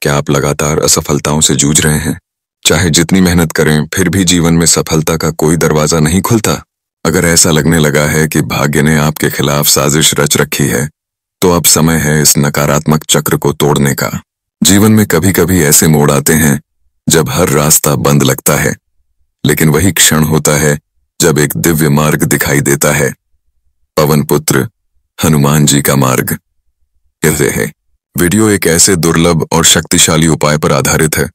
क्या आप लगातार असफलताओं से जूझ रहे हैं? चाहे जितनी मेहनत करें फिर भी जीवन में सफलता का कोई दरवाजा नहीं खुलता। अगर ऐसा लगने लगा है कि भाग्य ने आपके खिलाफ साजिश रच रखी है, तो अब समय है इस नकारात्मक चक्र को तोड़ने का। जीवन में कभी कभी ऐसे मोड़ आते हैं जब हर रास्ता बंद लगता है, लेकिन वही क्षण होता है जब एक दिव्य मार्ग दिखाई देता है। पवन पुत्र हनुमान जी का मार्ग। कहते हैं वीडियो एक ऐसे दुर्लभ और शक्तिशाली उपाय पर आधारित है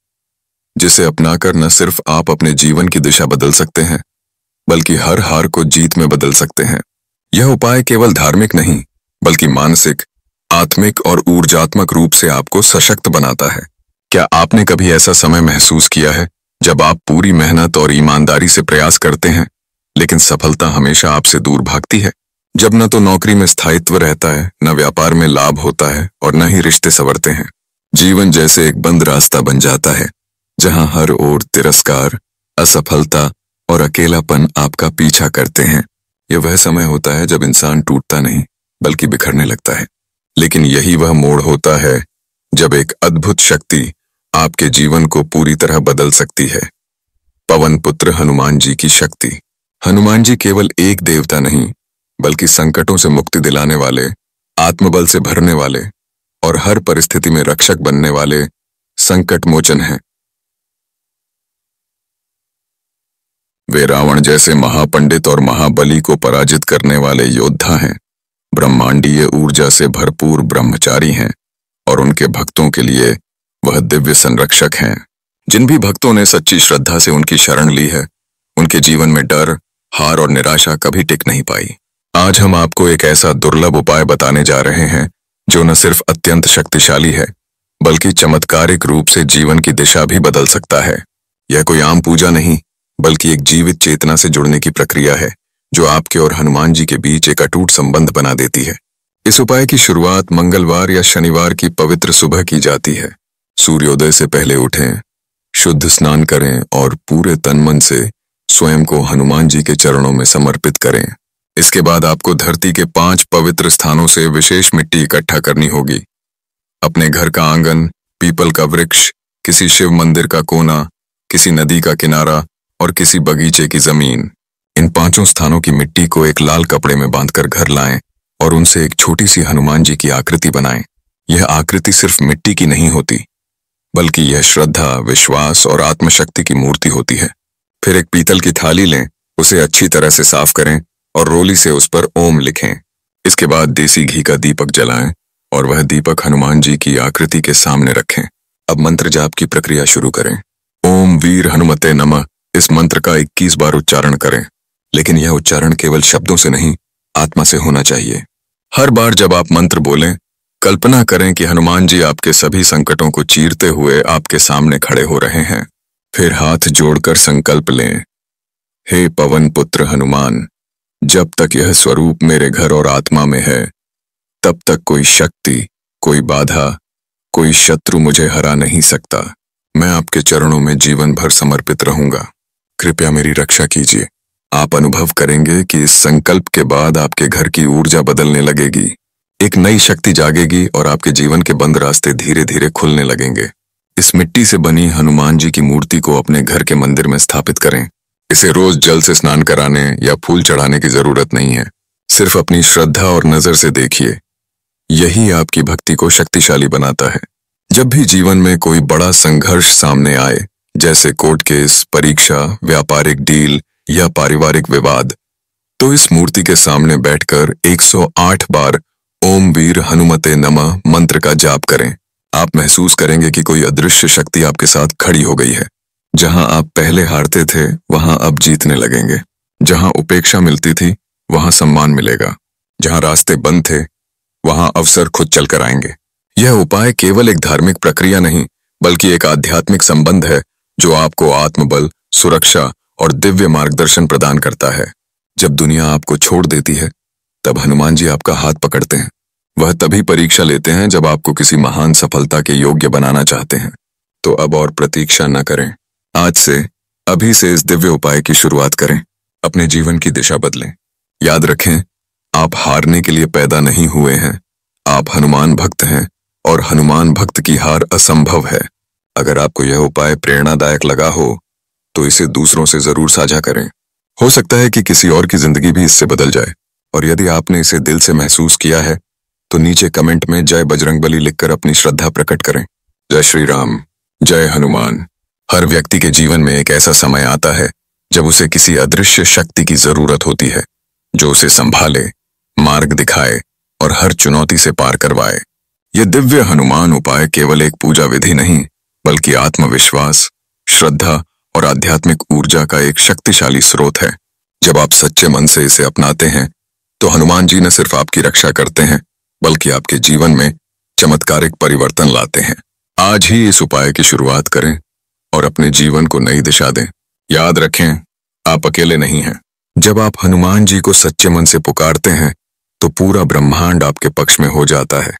जिसे अपनाकर न सिर्फ आप अपने जीवन की दिशा बदल सकते हैं, बल्कि हर हार को जीत में बदल सकते हैं। यह उपाय केवल धार्मिक नहीं, बल्कि मानसिक, आत्मिक और ऊर्जात्मक रूप से आपको सशक्त बनाता है। क्या आपने कभी ऐसा समय महसूस किया है जब आप पूरी मेहनत और ईमानदारी से प्रयास करते हैं, लेकिन सफलता हमेशा आपसे दूर भागती है? जब न तो नौकरी में स्थायित्व रहता है, न व्यापार में लाभ होता है और न ही रिश्ते संवरते हैं। जीवन जैसे एक बंद रास्ता बन जाता है जहां हर ओर तिरस्कार, असफलता और अकेलापन आपका पीछा करते हैं। यह वह समय होता है जब इंसान टूटता नहीं बल्कि बिखरने लगता है। लेकिन यही वह मोड़ होता है जब एक अद्भुत शक्ति आपके जीवन को पूरी तरह बदल सकती है। पवन पुत्र हनुमान जी की शक्ति। हनुमान जी केवल एक देवता नहीं, बल्कि संकटों से मुक्ति दिलाने वाले, आत्मबल से भरने वाले और हर परिस्थिति में रक्षक बनने वाले संकट मोचन हैं। वे रावण जैसे महापंडित और महाबली को पराजित करने वाले योद्धा हैं, ब्रह्मांडीय ऊर्जा से भरपूर ब्रह्मचारी हैं और उनके भक्तों के लिए वह दिव्य संरक्षक हैं। जिन भी भक्तों ने सच्ची श्रद्धा से उनकी शरण ली है, उनके जीवन में डर, हार और निराशा कभी टिक नहीं पाई। आज हम आपको एक ऐसा दुर्लभ उपाय बताने जा रहे हैं जो न सिर्फ अत्यंत शक्तिशाली है, बल्कि चमत्कारिक रूप से जीवन की दिशा भी बदल सकता है। यह कोई आम पूजा नहीं, बल्कि एक जीवित चेतना से जुड़ने की प्रक्रिया है जो आपके और हनुमान जी के बीच एक अटूट संबंध बना देती है। इस उपाय की शुरुआत मंगलवार या शनिवार की पवित्र सुबह की जाती है। सूर्योदय से पहले उठें, शुद्ध स्नान करें और पूरे तन मन से स्वयं को हनुमान जी के चरणों में समर्पित करें। इसके बाद आपको धरती के 5 पवित्र स्थानों से विशेष मिट्टी इकट्ठा करनी होगी। अपने घर का आंगन, पीपल का वृक्ष, किसी शिव मंदिर का कोना, किसी नदी का किनारा और किसी बगीचे की जमीन। इन 5 स्थानों की मिट्टी को एक लाल कपड़े में बांधकर घर लाएं और उनसे एक छोटी सी हनुमान जी की आकृति बनाएं। यह आकृति सिर्फ मिट्टी की नहीं होती, बल्कि यह श्रद्धा, विश्वास और आत्मशक्ति की मूर्ति होती है। फिर एक पीतल की थाली लें, उसे अच्छी तरह से साफ करें और रोली से उस पर ओम लिखें। इसके बाद देसी घी का दीपक जलाएं और वह दीपक हनुमान जी की आकृति के सामने रखें। अब मंत्र जाप की प्रक्रिया शुरू करें। ओम वीर हनुमते नमः इस मंत्र का 21 बार उच्चारण करें, लेकिन यह उच्चारण केवल शब्दों से नहीं, आत्मा से होना चाहिए। हर बार जब आप मंत्र बोलें, कल्पना करें कि हनुमान जी आपके सभी संकटों को चीरते हुए आपके सामने खड़े हो रहे हैं। फिर हाथ जोड़कर संकल्प लें, हे पवन पुत्र हनुमान, जब तक यह स्वरूप मेरे घर और आत्मा में है, तब तक कोई शक्ति, कोई बाधा, कोई शत्रु मुझे हरा नहीं सकता। मैं आपके चरणों में जीवन भर समर्पित रहूंगा। कृपया मेरी रक्षा कीजिए। आप अनुभव करेंगे कि इस संकल्प के बाद आपके घर की ऊर्जा बदलने लगेगी। एक नई शक्ति जागेगी और आपके जीवन के बंद रास्ते धीरे धीरे खुलने लगेंगे। इस मिट्टी से बनी हनुमान जी की मूर्ति को अपने घर के मंदिर में स्थापित करें। इसे रोज जल से स्नान कराने या फूल चढ़ाने की जरूरत नहीं है। सिर्फ अपनी श्रद्धा और नजर से देखिए, यही आपकी भक्ति को शक्तिशाली बनाता है। जब भी जीवन में कोई बड़ा संघर्ष सामने आए, जैसे कोर्ट केस, परीक्षा, व्यापारिक डील या पारिवारिक विवाद, तो इस मूर्ति के सामने बैठकर 108 बार ओम वीर हनुमते नमः मंत्र का जाप करें। आप महसूस करेंगे कि कोई अदृश्य शक्ति आपके साथ खड़ी हो गई है। जहां आप पहले हारते थे, वहां अब जीतने लगेंगे। जहां उपेक्षा मिलती थी, वहां सम्मान मिलेगा। जहां रास्ते बंद थे, वहां अवसर खुद चलकर आएंगे। यह उपाय केवल एक धार्मिक प्रक्रिया नहीं, बल्कि एक आध्यात्मिक संबंध है जो आपको आत्मबल, सुरक्षा और दिव्य मार्गदर्शन प्रदान करता है। जब दुनिया आपको छोड़ देती है, तब हनुमान जी आपका हाथ पकड़ते हैं। वह तभी परीक्षा लेते हैं जब आपको किसी महान सफलता के योग्य बनाना चाहते हैं। तो अब और प्रतीक्षा न करें। आज से, अभी से इस दिव्य उपाय की शुरुआत करें। अपने जीवन की दिशा बदलें। याद रखें, आप हारने के लिए पैदा नहीं हुए हैं। आप हनुमान भक्त हैं और हनुमान भक्त की हार असंभव है। अगर आपको यह उपाय प्रेरणादायक लगा हो तो इसे दूसरों से जरूर साझा करें। हो सकता है कि किसी और की जिंदगी भी इससे बदल जाए। और यदि आपने इसे दिल से महसूस किया है तो नीचे कमेंट में जय बजरंगबली लिखकर अपनी श्रद्धा प्रकट करें। जय श्री राम, जय हनुमान। हर व्यक्ति के जीवन में एक ऐसा समय आता है जब उसे किसी अदृश्य शक्ति की जरूरत होती है, जो उसे संभाले, मार्ग दिखाए और हर चुनौती से पार करवाए। ये दिव्य हनुमान उपाय केवल एक पूजा विधि नहीं, बल्कि आत्मविश्वास, श्रद्धा और आध्यात्मिक ऊर्जा का एक शक्तिशाली स्रोत है। जब आप सच्चे मन से इसे अपनाते हैं तो हनुमान जी न सिर्फ आपकी रक्षा करते हैं, बल्कि आपके जीवन में चमत्कारिक परिवर्तन लाते हैं। आज ही इस उपाय की शुरुआत करें और अपने जीवन को नई दिशा दें। याद रखें, आप अकेले नहीं हैं। जब आप हनुमान जी को सच्चे मन से पुकारते हैं तो पूरा ब्रह्मांड आपके पक्ष में हो जाता है।